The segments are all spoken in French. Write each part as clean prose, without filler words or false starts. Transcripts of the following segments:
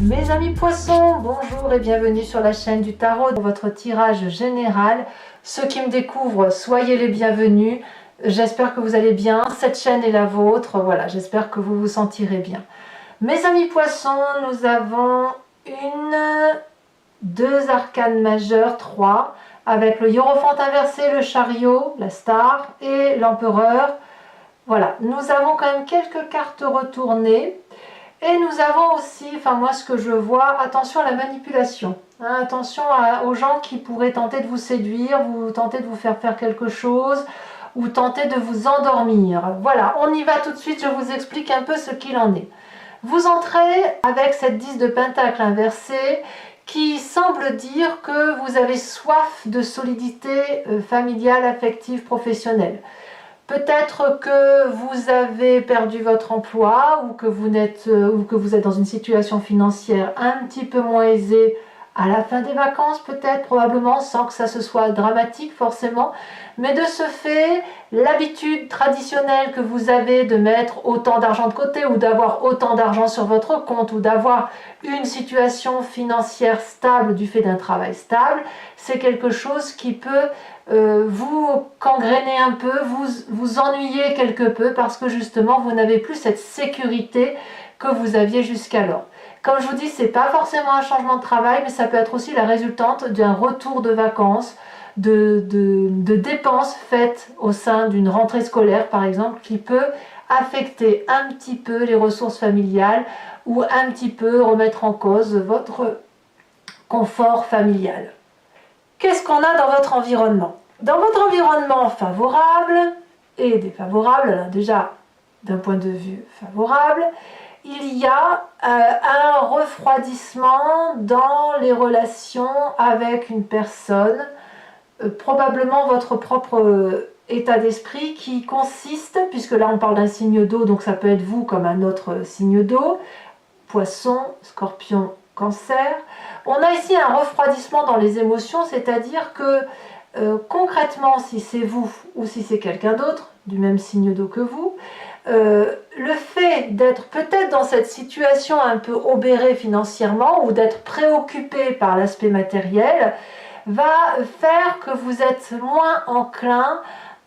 Mes amis poissons, bonjour et bienvenue sur la chaîne du tarot pour votre tirage général. Ceux qui me découvrent, soyez les bienvenus. J'espère que vous allez bien. Cette chaîne est la vôtre. Voilà, j'espère que vous vous sentirez bien. Mes amis poissons, nous avons deux arcanes majeures, 3, avec le hiérophante inversé, le chariot, la star et l'empereur. Voilà, nous avons quand même quelques cartes retournées. Et nous avons aussi, enfin moi ce que je vois, attention à la manipulation. Hein, attention aux gens qui pourraient tenter de vous séduire, tenter de vous faire faire quelque chose, ou tenter de vous endormir. Voilà, on y va tout de suite, je vous explique un peu ce qu'il en est. Vous entrez avec cette 10 de pentacle inversée qui semble dire que vous avez soif de solidité familiale, affective, professionnelle. Peut-être que vous avez perdu votre emploi ou que vous êtes dans une situation financière un petit peu moins aisée à la fin des vacances, peut-être, probablement, sans que ça se soit dramatique forcément. Mais de ce fait, l'habitude traditionnelle que vous avez de mettre autant d'argent de côté ou d'avoir autant d'argent sur votre compte ou d'avoir une situation financière stable du fait d'un travail stable, c'est quelque chose qui peut vous gangréner un peu, vous ennuyer quelque peu parce que justement vous n'avez plus cette sécurité que vous aviez jusqu'alors. Comme je vous dis, c'est pas forcément un changement de travail, mais ça peut être aussi la résultante d'un retour de vacances, de dépenses faites au sein d'une rentrée scolaire par exemple, qui peut affecter un petit peu les ressources familiales ou un petit peu remettre en cause votre confort familial. Qu'est-ce qu'on a dans votre environnement? Dans votre environnement favorable et défavorable, alors déjà d'un point de vue favorable, il y a un refroidissement dans les relations avec une personne, probablement votre propre état d'esprit qui consiste, puisque là on parle d'un signe d'eau, donc ça peut être vous comme un autre signe d'eau, poisson, scorpion, cancer. On a ici un refroidissement dans les émotions, c'est-à-dire que concrètement, si c'est vous ou si c'est quelqu'un d'autre, du même signe d'eau que vous, le fait d'être peut-être dans cette situation un peu obérée financièrement ou d'être préoccupé par l'aspect matériel va faire que vous êtes moins enclin,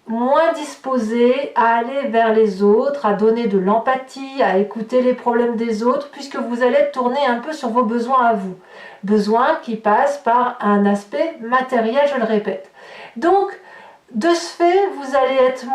moins disposé à aller vers les autres, à donner de l'empathie, à écouter les problèmes des autres, puisque vous allez tourner un peu sur vos besoins à vous. Besoins qui passent par un aspect matériel, je le répète. Donc, de ce fait, vous allez être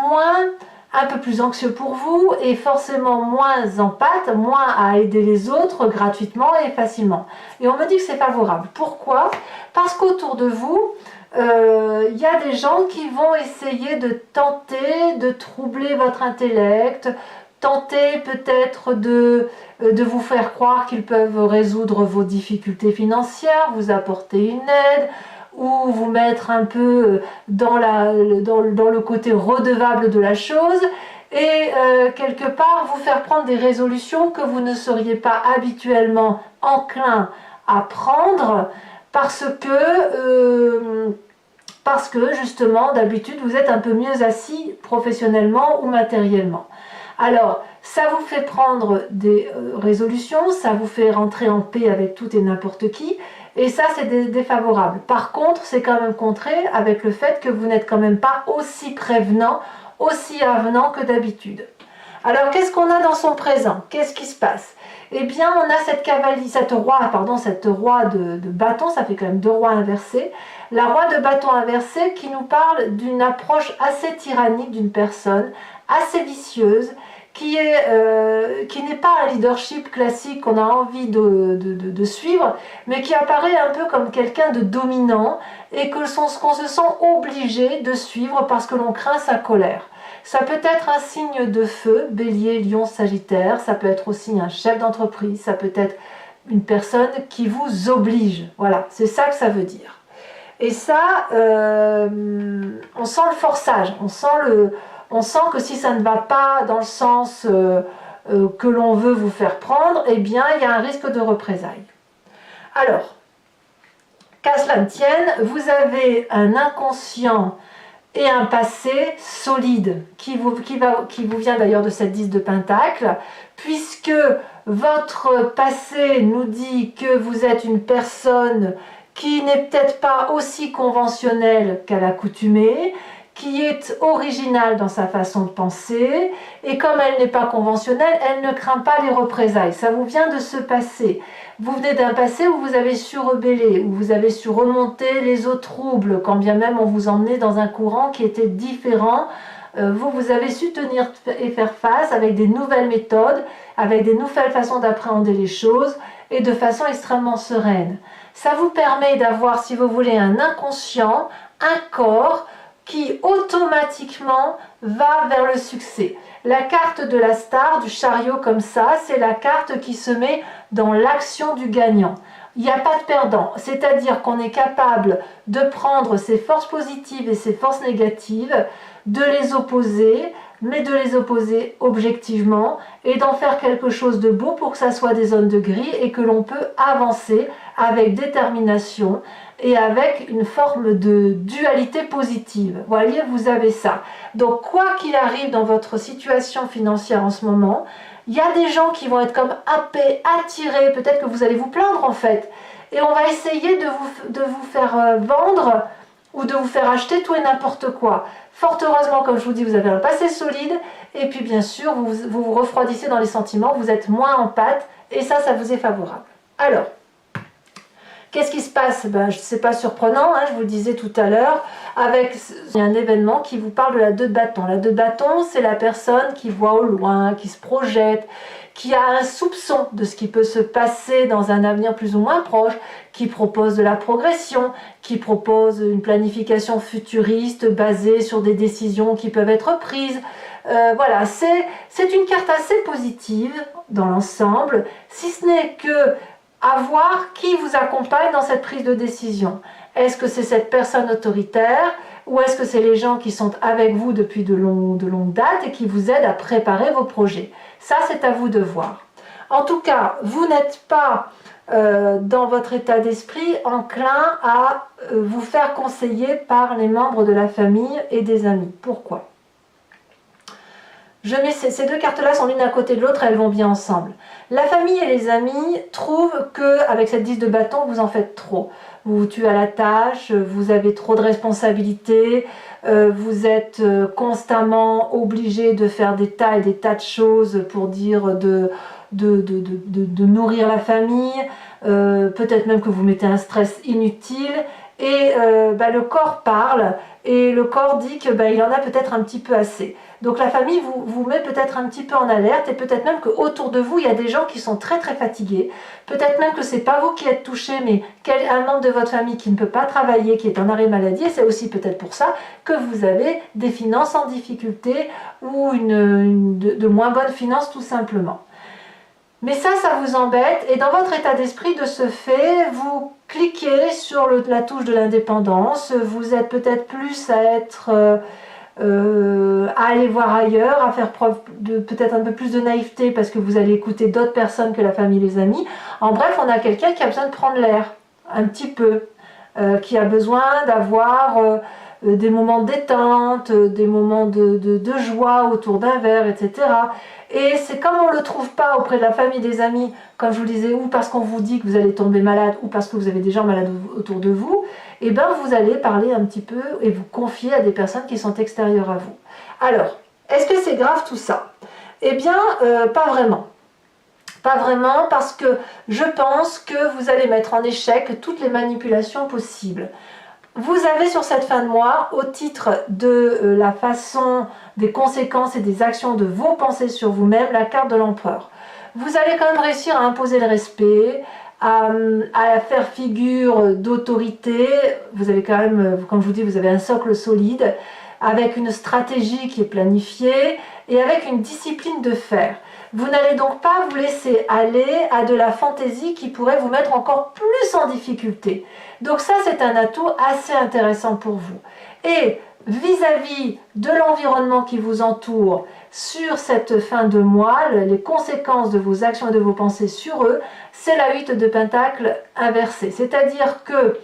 un peu plus anxieux pour vous et forcément moins empathe, moins à aider les autres gratuitement et facilement. Et on me dit que c'est favorable. Pourquoi? Parce qu'autour de vous, il y a des gens qui vont essayer de tenter de troubler votre intellect, tenter peut-être de vous faire croire qu'ils peuvent résoudre vos difficultés financières, vous apporter une aide, ou vous mettre un peu dans le côté redevable de la chose, et quelque part vous faire prendre des résolutions que vous ne seriez pas habituellement enclin à prendre, parce que justement d'habitude vous êtes un peu mieux assis professionnellement ou matériellement. Alors ça vous fait prendre des résolutions, ça vous fait rentrer en paix avec tout et n'importe qui, et ça c'est défavorable. Par contre, c'est quand même contré avec le fait que vous n'êtes quand même pas aussi prévenant, aussi avenant que d'habitude. Alors qu'est-ce qu'on a dans son présent? Qu'est-ce qui se passe? Eh bien, on a cette roi de bâton, ça fait quand même deux rois inversés. La roi de bâton inversé qui nous parle d'une approche assez tyrannique d'une personne, assez vicieuse, qui n'est pas un leadership classique qu'on a envie de suivre, mais qui apparaît un peu comme quelqu'un de dominant et qu'on se sent obligé de suivre parce que l'on craint sa colère. Ça peut être un signe de feu, bélier, lion, sagittaire, ça peut être aussi un chef d'entreprise, ça peut être une personne qui vous oblige. Voilà, c'est ça que ça veut dire. Et ça, on sent le forçage, on sent que si ça ne va pas dans le sens que l'on veut vous faire prendre, eh bien, il y a un risque de représailles. Alors, qu'à cela ne tienne, vous avez un inconscient et un passé solide qui vous vient d'ailleurs de cette 10 de pentacle, puisque Votre passé nous dit que vous êtes une personne qui n'est peut-être pas aussi conventionnelle qu'à l'accoutumée, qui est originale dans sa façon de penser, et comme elle n'est pas conventionnelle, elle ne craint pas les représailles. Ça vous vient de ce passé. Vous venez d'un passé où vous avez su rebeller, où vous avez su remonter les eaux troubles, quand bien même on vous emmenait dans un courant qui était différent. Vous avez su tenir et faire face avec des nouvelles méthodes, avec des nouvelles façons d'appréhender les choses, et de façon extrêmement sereine. Ça vous permet d'avoir, si vous voulez, un inconscient, un corps, qui automatiquement va vers le succès. La carte de la star, du chariot comme ça, c'est la carte qui se met dans l'action du gagnant. Il n'y a pas de perdant, c'est-à-dire qu'on est capable de prendre ses forces positives et ses forces négatives, de les opposer, mais de les opposer objectivement et d'en faire quelque chose de beau pour que ça soit des zones de gris et que l'on peut avancer avec détermination et avec une forme de dualité positive. Vous voyez, vous avez ça. Donc, quoi qu'il arrive dans votre situation financière en ce moment, il y a des gens qui vont être comme happés, attirés, peut-être que vous allez vous plaindre en fait, et on va essayer de vous faire vendre ou de vous faire acheter tout et n'importe quoi. Fort heureusement, comme je vous dis, vous avez un passé solide, et puis bien sûr, vous vous refroidissez dans les sentiments, vous êtes moins en pâte, et ça vous est favorable. Alors, qu'est-ce qui se passe? C'est pas surprenant, hein, je vous le disais tout à l'heure, avec un événement qui vous parle de la 2 de bâton. La 2 de bâton, c'est la personne qui voit au loin, qui se projette, qui a un soupçon de ce qui peut se passer dans un avenir plus ou moins proche, qui propose de la progression, qui propose une planification futuriste basée sur des décisions qui peuvent être prises. Voilà, c'est une carte assez positive dans l'ensemble, si ce n'est que à voir qui vous accompagne dans cette prise de décision. Est-ce que c'est cette personne autoritaire ou est-ce que c'est les gens qui sont avec vous depuis de longues dates et qui vous aident à préparer vos projets? Ça, c'est à vous de voir. En tout cas, vous n'êtes pas dans votre état d'esprit enclin à vous faire conseiller par les membres de la famille et des amis. Pourquoi? Je mets ces 2 cartes-là sont l'une à côté de l'autre, elles vont bien ensemble. La famille et les amis trouvent qu'avec cette 10 de bâton, vous en faites trop. Vous vous tuez à la tâche, vous avez trop de responsabilités, vous êtes constamment obligé de faire des tas et des tas de choses pour dire de nourrir la famille, peut-être même que vous mettez un stress inutile, et le corps parle, et le corps dit que il en a peut-être un petit peu assez. Donc la famille vous met peut-être un petit peu en alerte, et peut-être même qu'autour de vous, il y a des gens qui sont très très fatigués. Peut-être même que c'est pas vous qui êtes touché, mais un membre de votre famille qui ne peut pas travailler, qui est en arrêt maladie, et c'est aussi peut-être pour ça que vous avez des finances en difficulté, ou de moins bonnes finances tout simplement. Mais ça vous embête, et dans votre état d'esprit, de ce fait, vous cliquez sur la touche de l'indépendance, vous êtes peut-être plus à être... à aller voir ailleurs, à faire preuve de peut-être un peu plus de naïveté parce que vous allez écouter d'autres personnes que la famille et les amis. En bref, on a quelqu'un qui a besoin de prendre l'air, un petit peu, qui a besoin d'avoir des moments de détente, des moments de joie autour d'un verre, etc. Et c'est comme on ne le trouve pas auprès de la famille, des amis, comme je vous le disais, ou parce qu'on vous dit que vous allez tomber malade, ou parce que vous avez des gens malades autour de vous, et bien vous allez parler un petit peu et vous confier à des personnes qui sont extérieures à vous. Alors, est-ce que c'est grave tout ça? Eh bien, pas vraiment. Pas vraiment, parce que je pense que vous allez mettre en échec toutes les manipulations possibles. Vous avez sur cette fin de mois, au titre de la façon, des conséquences et des actions de vos pensées sur vous-même, la carte de l'empereur. Vous allez quand même réussir à imposer le respect, à faire figure d'autorité. Vous avez quand même, comme je vous dis, vous avez un socle solide, avec une stratégie qui est planifiée et avec une discipline de fer. Vous n'allez donc pas vous laisser aller à de la fantaisie qui pourrait vous mettre encore plus en difficulté. Donc ça, c'est un atout assez intéressant pour vous. Et vis-à-vis de l'environnement qui vous entoure sur cette fin de mois, les conséquences de vos actions et de vos pensées sur eux, c'est la 8 de Pentacle inversée. C'est-à-dire que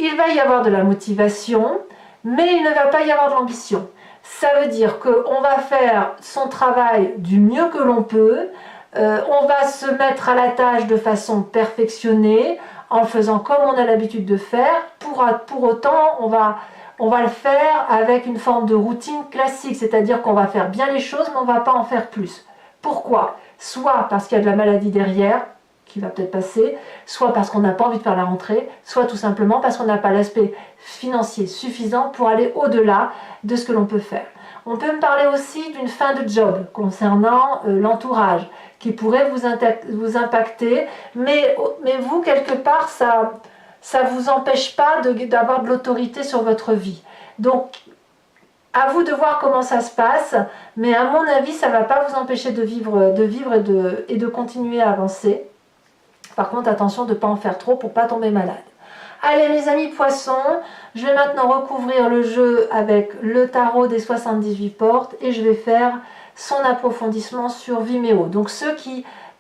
il va y avoir de la motivation, mais il ne va pas y avoir de l'ambition. Ça veut dire qu'on va faire son travail du mieux que l'on peut, On va se mettre à la tâche de façon perfectionnée, en le faisant comme on a l'habitude de faire. Pour autant, on va le faire avec une forme de routine classique, c'est-à-dire qu'on va faire bien les choses, mais on ne va pas en faire plus. Pourquoi? Soit parce qu'il y a de la maladie derrière, qui va peut-être passer, soit parce qu'on n'a pas envie de faire la rentrée, soit tout simplement parce qu'on n'a pas l'aspect financier suffisant pour aller au-delà de ce que l'on peut faire. On peut me parler aussi d'une fin de job concernant l'entourage qui pourrait vous impacter, mais vous, quelque part, ça ne vous empêche pas d'avoir de l'autorité sur votre vie. Donc, à vous de voir comment ça se passe, mais à mon avis, ça ne va pas vous empêcher de vivre et de continuer à avancer. Par contre, attention de ne pas en faire trop pour ne pas tomber malade. Allez mes amis poissons, je vais maintenant recouvrir le jeu avec le tarot des 78 portes et je vais faire son approfondissement sur Vimeo. Donc ceux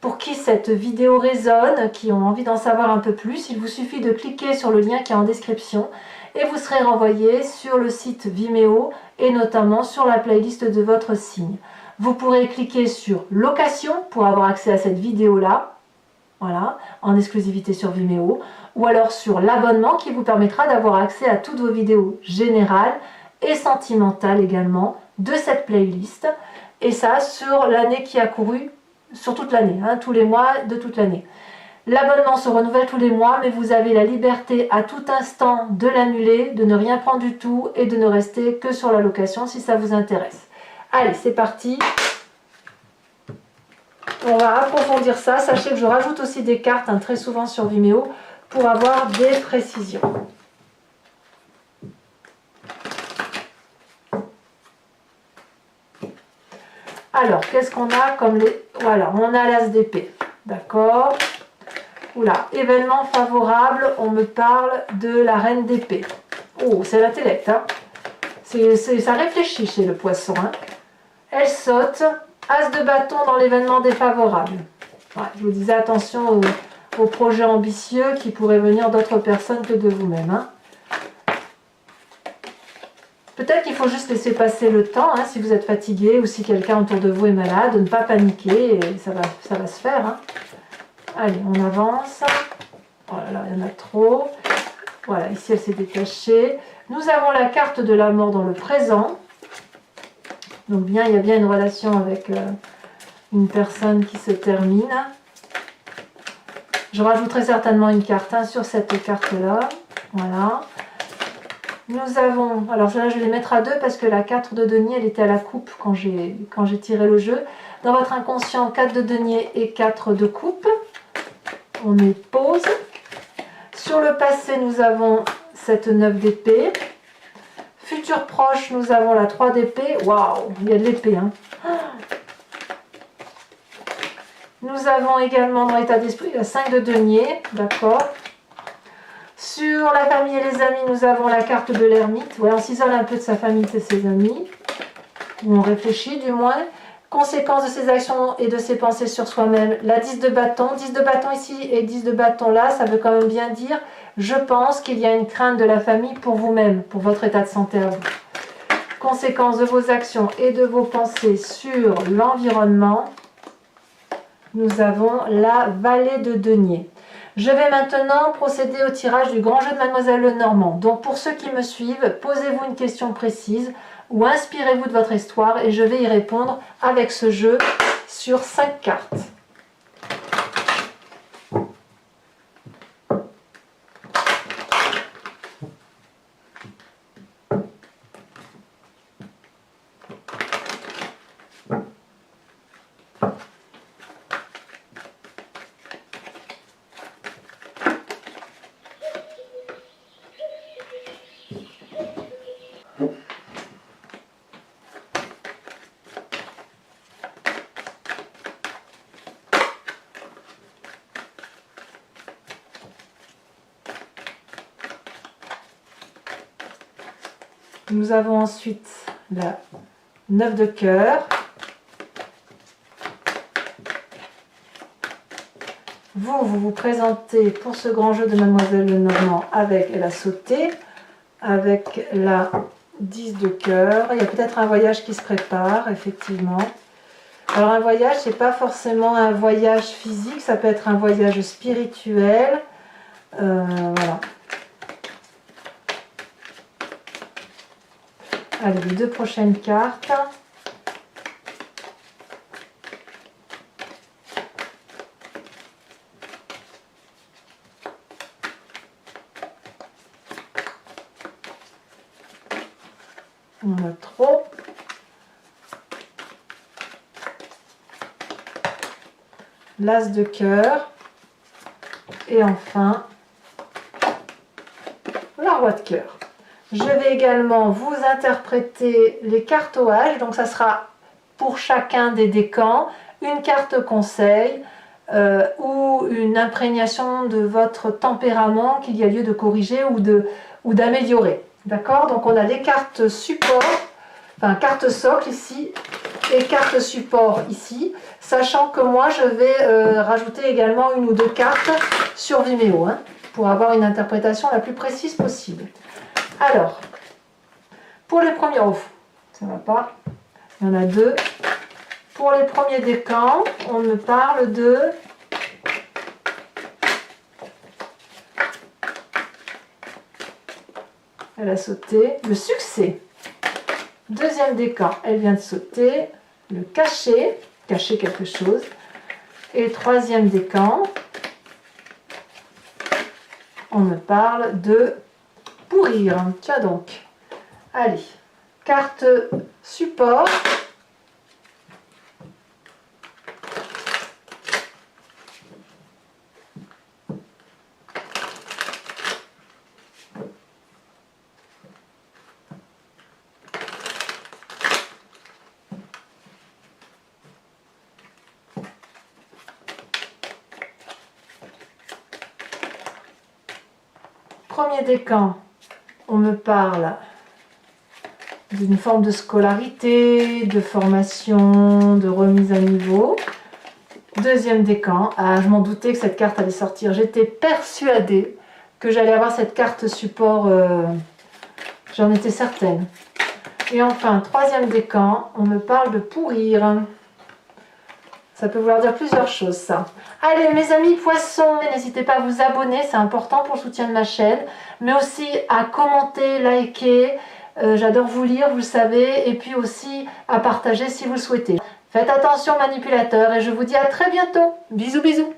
pour qui cette vidéo résonne, qui ont envie d'en savoir un peu plus, il vous suffit de cliquer sur le lien qui est en description et vous serez renvoyé sur le site Vimeo et notamment sur la playlist de votre signe. Vous pourrez cliquer sur location pour avoir accès à cette vidéo-là. Voilà, en exclusivité sur Vimeo, ou alors sur l'abonnement qui vous permettra d'avoir accès à toutes vos vidéos générales et sentimentales également de cette playlist, et ça sur l'année qui a couru, sur toute l'année, hein, tous les mois de toute l'année. L'abonnement se renouvelle tous les mois, mais vous avez la liberté à tout instant de l'annuler, de ne rien prendre du tout et de ne rester que sur la location si ça vous intéresse. Allez, c'est parti! On va approfondir ça. Sachez que je rajoute aussi des cartes très souvent sur Vimeo pour avoir des précisions. Alors, qu'est-ce qu'on a comme les... Voilà, on a l'as d'épée. D'accord. Oula, événement favorable, on me parle de la reine d'épée. Oh, c'est l'intellect. Hein. Ça réfléchit chez le poisson. Hein. Elle saute. As de bâton dans l'événement défavorable. Ouais, je vous disais attention aux projets ambitieux qui pourraient venir d'autres personnes que de vous-même. Hein. Peut-être qu'il faut juste laisser passer le temps, hein, si vous êtes fatigué ou si quelqu'un autour de vous est malade, de ne pas paniquer et ça va se faire. Hein. Allez, on avance. Oh là là, il y en a trop. Voilà, ici elle s'est détachée. Nous avons la carte de la mort dans le présent. Donc il y a bien une relation avec une personne qui se termine. Je rajouterai certainement une carte sur cette carte-là. Voilà. Nous avons, alors là je vais les mettre à 2 parce que la 4 de denier elle était à la coupe quand j'ai tiré le jeu. Dans votre inconscient, 4 de denier et 4 de coupe. On met pause. Sur le passé, nous avons cette 9 d'épée. Futur proche, nous avons la 3 d'épée. Waouh, il y a de l'épée. Hein. Nous avons également dans l'état d'esprit la 5 de denier. D'accord. Sur la famille et les amis, nous avons la carte de l'ermite. Voilà, on s'isole un peu de sa famille et de ses amis. Ou on réfléchit du moins. Conséquence de ses actions et de ses pensées sur soi-même. La 10 de bâton. 10 de bâton ici et 10 de bâton là, ça veut quand même bien dire je pense qu'il y a une crainte de la famille pour vous-même, pour votre état de santé à vous. Conséquence de vos actions et de vos pensées sur l'environnement. Nous avons la vallée de denier. Je vais maintenant procéder au tirage du grand jeu de Mademoiselle Lenormand. Donc pour ceux qui me suivent, posez-vous une question précise ou inspirez-vous de votre histoire et je vais y répondre avec ce jeu sur 5 cartes. Nous avons ensuite la 9 de cœur. Vous vous présentez pour ce grand jeu de Mademoiselle Lenormand avec, elle a sauté, avec la 10 de cœur. Il y a peut-être un voyage qui se prépare, effectivement. Alors un voyage, c'est pas forcément un voyage physique, ça peut être un voyage spirituel. Voilà. Allez, les 2 prochaines cartes. On a trop. L'as de cœur. Et enfin, la roi de cœur. Je vais également vous interpréter les cartes OH. Donc ça sera pour chacun des décans une carte conseil ou une imprégnation de votre tempérament qu'il y a lieu de corriger ou d'améliorer. D'accord? Donc on a des cartes support, enfin carte socle ici et carte support ici, sachant que moi je vais rajouter également 1 ou 2 cartes sur Vimeo pour avoir une interprétation la plus précise possible. Alors, pour les premiers, ça va pas, il y en a 2. Pour les premiers décans, on me parle de elle a sauté, le succès. Deuxième décan, elle vient de sauter, le cacher quelque chose. Et troisième décan, on me parle de pourrir. Tiens donc. Allez, carte support. Premier décan, on me parle d'une forme de scolarité, de formation, de remise à niveau. Deuxième décan, je m'en doutais que cette carte allait sortir. J'étais persuadée que j'allais avoir cette carte support, j'en étais certaine. Et enfin, troisième décan, on me parle de pourrir. Ça peut vouloir dire plusieurs choses, ça. Allez, mes amis poissons, n'hésitez pas à vous abonner, c'est important pour le soutien de ma chaîne, mais aussi à commenter, liker. J'adore vous lire, vous le savez, et puis aussi à partager si vous le souhaitez. Faites attention, manipulateurs, et je vous dis à très bientôt. Bisous, bisous.